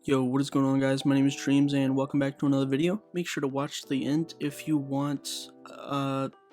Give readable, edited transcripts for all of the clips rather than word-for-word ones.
Yo, what is going on, guys? My name is Dreams and welcome back to another video. Make sure to watch the end if you want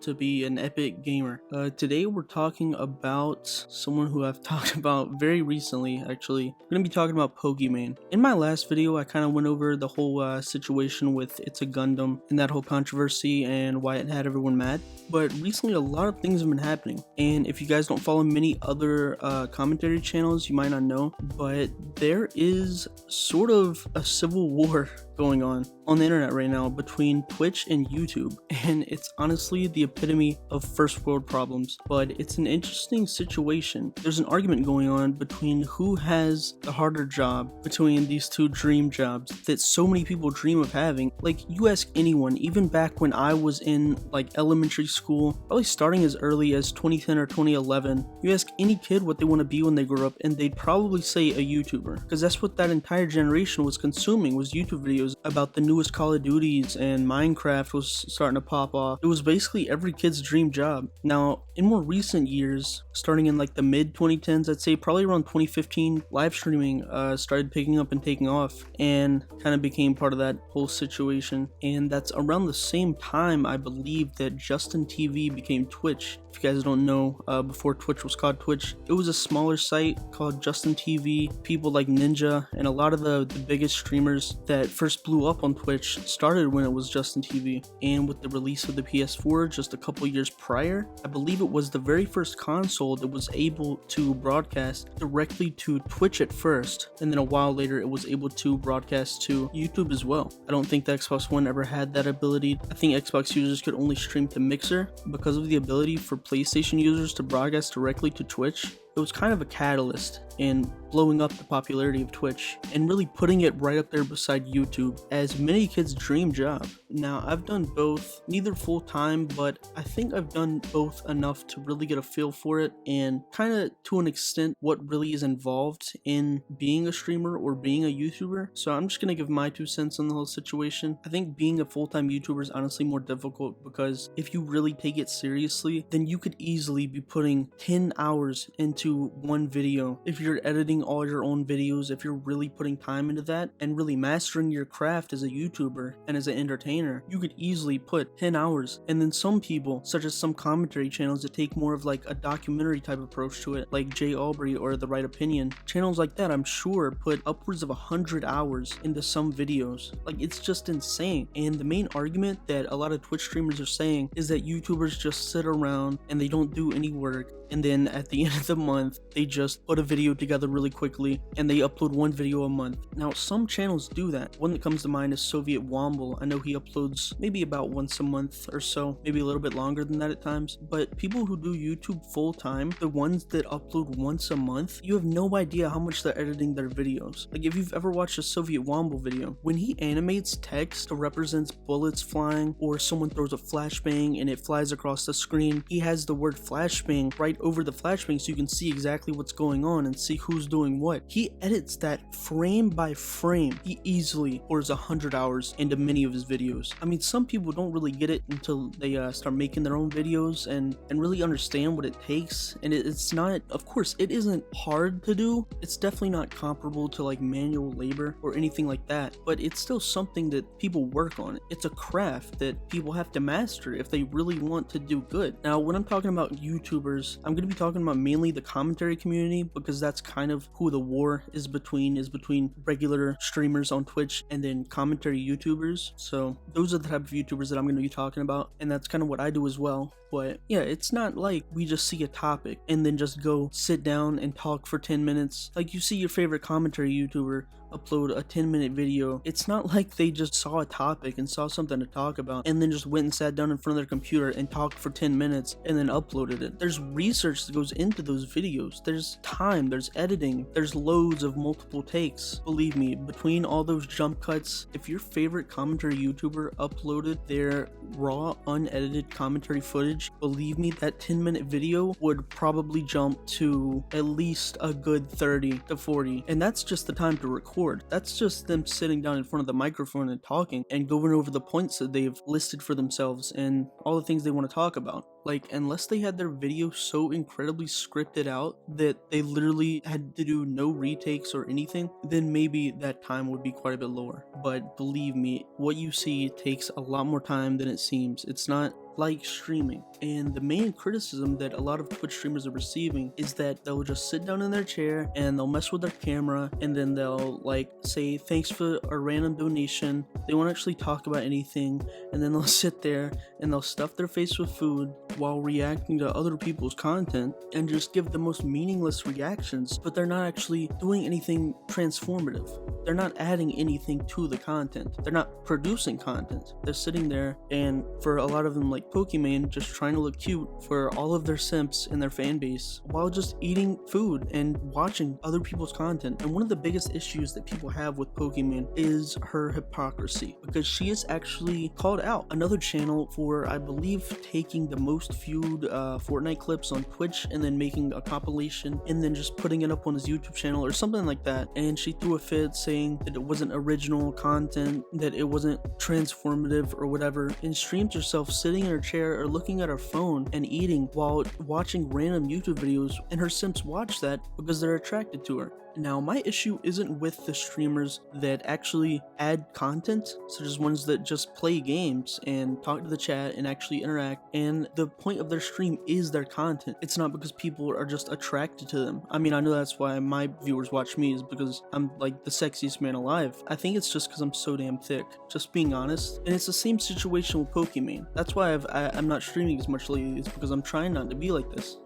to be an epic gamer. Today we're talking about someone who I've talked about very recently. Actually, we're gonna be talking about Pokimane. In my last video, I kind of went over the whole situation with It's a Gundam and that whole controversy and why it had everyone mad. But recently, a lot of things have been happening, and if you guys don't follow many other commentary channels, you might not know, but there is sort of a civil war going on the internet right now between Twitch and YouTube, and it's honestly the epitome of first world problems. But it's an interesting situation. There's an argument going on between who has the harder job between these two dream jobs that so many people dream of having. Like, you ask anyone, even back when I was in like elementary school, probably starting as early as 2010 or 2011, you ask any kid what they want to be when they grow up and they'd probably say a YouTuber, because that's what that entire generation was consuming, was YouTube videos about the newest Call of Duties, and Minecraft was starting to pop off. It was basically every kid's dream job. Now, in more recent years, starting in like the mid 2010s, I'd say probably around 2015, live streaming started picking up and taking off and kind of became part of that whole situation. And that's around the same time, I believe, that Justin TV became Twitch. If you guys don't know, before Twitch was called Twitch, it was a smaller site called Justin TV. People like Ninja and a lot of the biggest streamers that first blew up on Twitch started when it was Justin TV. And with the release of the PS4 just a couple years prior, I believe it was the very first console that was able to broadcast directly to Twitch at first, and then a while later it was able to broadcast to YouTube as well. I don't think the Xbox One ever had that ability. I think Xbox users could only stream to Mixer. Because of the ability for PlayStation users to broadcast directly to Twitch, it was kind of a catalyst in blowing up the popularity of Twitch and really putting it right up there beside YouTube as many kids' dream job. Now, I've done both, neither full time, but I think I've done both enough to really get a feel for it and kind of to an extent what really is involved in being a streamer or being a YouTuber. So I'm just gonna give my 2 cents on the whole situation. I think being a full-time YouTuber is honestly more difficult, because if you really take it seriously, then you could easily be putting 10 hours into one video. If you're editing all your own videos, if you're really putting time into that and really mastering your craft as a YouTuber and as an entertainer, you could easily put 10 hours. And then some people, such as some commentary channels that take more of like a documentary type approach to it, like Jay Aubrey or The Right Opinion, channels like that, I'm sure, put upwards of 100 hours into some videos. Like, it's just insane. And the main argument that a lot of Twitch streamers are saying is that YouTubers just sit around and they don't do any work, and then at the end of the month they just put a video together really quickly and they upload one video a month. Now, some channels do that. One that comes to mind is Soviet Womble. I know he uploads maybe about once a month or so, maybe a little bit longer than that at times. But people who do YouTube full time, the ones that upload once a month, you have no idea how much they're editing their videos. Like, if you've ever watched a Soviet Womble video, when he animates text that represents bullets flying or someone throws a flashbang and it flies across the screen, he has the word flashbang right over the flashbang so you can see exactly what's going on and see who's doing what. He edits that frame by frame. He easily pours 100 hours into many of his videos. I mean, some people don't really get it until they start making their own videos and really understand what it takes. And it's not, of course, it isn't hard to do. It's definitely not comparable to like manual labor or anything like that, but it's still something that people work on. It's a craft that people have to master if they really want to do good. Now, when I'm talking about YouTubers, I'm going to be talking about mainly the commentary community, because that's kind of who the war is between regular streamers on Twitch and then commentary YouTubers. So those are the type of YouTubers that I'm going to be talking about, and that's kind of what I do as well. But yeah, it's not like we just see a topic and then just go sit down and talk for 10 minutes. Like, you see your favorite commentary YouTuber upload a 10-minute video. It's not like they just saw a topic and saw something to talk about and then just went and sat down in front of their computer and talked for 10 minutes and then uploaded it. There's research that goes into those videos. There's time, there's editing, there's loads of multiple takes. Believe me, between all those jump cuts, if your favorite commentary YouTuber uploaded their raw, unedited commentary footage, believe me, that 10-minute video would probably jump to at least a good 30 to 40. And that's just the time to record. That's just them sitting down in front of the microphone and talking and going over the points that they've listed for themselves and all the things they want to talk about. Like, unless they had their video so incredibly scripted out that they literally had to do no retakes or anything, then maybe that time would be quite a bit lower. But believe me, what you see takes a lot more time than it seems. It's not like streaming. And the main criticism that a lot of Twitch streamers are receiving is that they'll just sit down in their chair and they'll mess with their camera, and then they'll like say thanks for a random donation. They won't actually talk about anything, and then they'll sit there and they'll stuff their face with food while reacting to other people's content and just give the most meaningless reactions, but they're not actually doing anything transformative. They're not adding anything to the content. They're not producing content. They're sitting there, and for a lot of them, like Pokimane, just trying to look cute for all of their simps in their fan base while just eating food and watching other people's content. And one of the biggest issues that people have with Pokimane is her hypocrisy, because she is actually called out another channel for, I believe, taking the most viewed Fortnite clips on Twitch and then making a compilation and then just putting it up on his YouTube channel or something like that. And she threw a fit saying that it wasn't original content, that it wasn't transformative or whatever, and streams herself sitting in her chair or looking at her phone and eating while watching random YouTube videos, and her simps watch that because they're attracted to her. Now, my issue isn't with the streamers that actually add content, such as ones that just play games and talk to the chat and actually interact, and the point of their stream is their content. It's not because people are just attracted to them. I mean, I know that's why my viewers watch me, is because I'm like the sexiest man alive. I think it's just because I'm so damn thick, just being honest. And it's the same situation with Pokimane. That's why I'm not streaming as much lately, is because I'm trying not to be like this.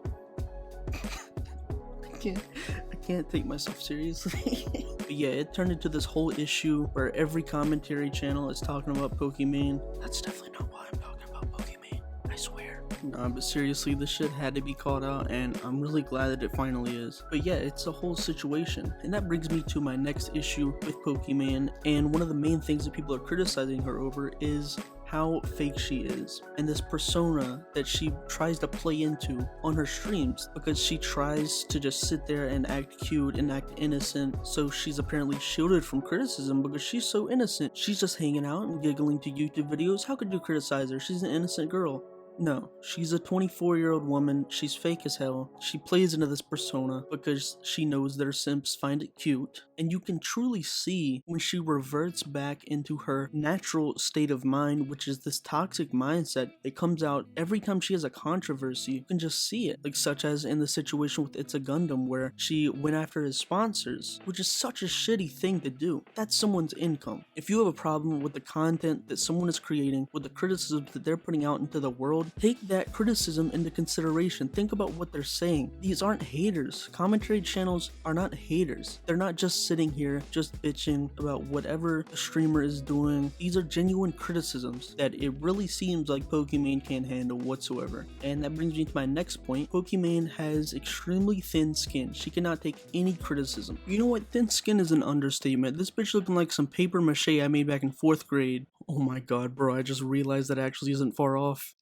I can't take myself seriously. But yeah, it turned into this whole issue where every commentary channel is talking about Pokimane. That's definitely not why I'm talking about Pokimane, I swear. Nah, but seriously, this shit had to be called out, and I'm really glad that it finally is. But yeah, it's a whole situation. And that brings me to my next issue with Pokimane, and one of the main things that people are criticizing her over is how fake she is, and this persona that she tries to play into on her streams, because she tries to just sit there and act cute and act innocent. So she's apparently shielded from criticism because she's so innocent. She's just hanging out and giggling to YouTube videos. How could you criticize her? She's an innocent girl. No, she's a 24-year-old woman. She's fake as hell. She plays into this persona because she knows that her simps find it cute. And you can truly see when she reverts back into her natural state of mind, which is this toxic mindset that comes out every time she has a controversy. You can just see it, like such as in the situation with It's a Gundam, where she went after his sponsors, which is such a shitty thing to do. That's someone's income. If you have a problem with the content that someone is creating, with the criticisms that they're putting out into the world, take that criticism into consideration. Think about what they're saying. These aren't haters. Commentary channels are not haters. They're not just sitting here just bitching about whatever the streamer is doing. These are genuine criticisms that it really seems like Pokimane can't handle whatsoever. And that brings me to my next point. Pokimane has extremely thin skin. She cannot take any criticism. You know what? Thin skin is an understatement. This bitch looking like some paper mache I made back in 4th grade. Oh my god, bro, I just realized that actually isn't far off.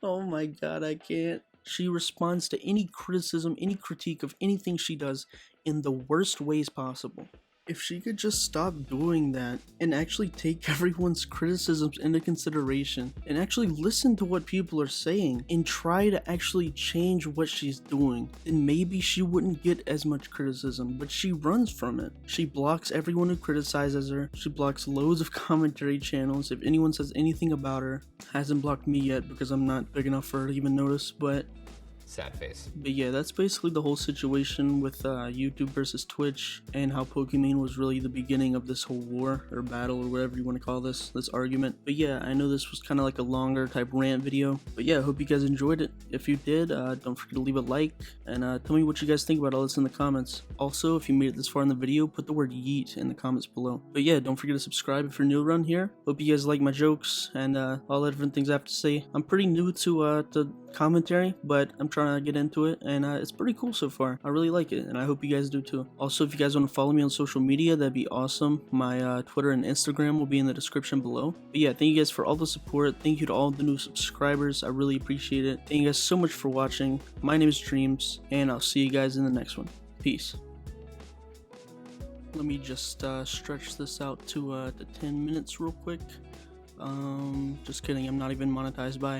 Oh my god, I can't. She responds to any criticism, any critique of anything she does in the worst ways possible. If she could just stop doing that and actually take everyone's criticisms into consideration and actually listen to what people are saying and try to actually change what she's doing, then maybe she wouldn't get as much criticism, but she runs from it. She blocks everyone who criticizes her. She blocks loads of commentary channels. If anyone says anything about her, hasn't blocked me yet because I'm not big enough for her to even notice, but sad face. But yeah, that's basically the whole situation with YouTube versus Twitch, and how Pokimane was really the beginning of this whole war or battle or whatever you want to call this argument. But yeah, I know this was kind of like a longer type rant video, but yeah, I hope you guys enjoyed it. If you did, don't forget to leave a like and tell me what you guys think about all this in the comments. Also, if you made it this far in the video, put the word yeet in the comments below. But yeah, don't forget to subscribe if you're new around here. Hope you guys like my jokes and all the different things I have to say. I'm pretty new to commentary, but I'm trying to get into it, and it's pretty cool so far. I really like it, and I hope you guys do too. Also, if you guys want to follow me on social media, that'd be awesome. My Twitter and Instagram will be in the description below. But yeah, thank you guys for all the support. Thank you to all the new subscribers. I really appreciate it. Thank you guys so much for watching. My name is Dreams, and I'll see you guys in the next one. Peace. Let me just stretch this out to 10 minutes real quick. Just kidding, I'm not even monetized. Bye.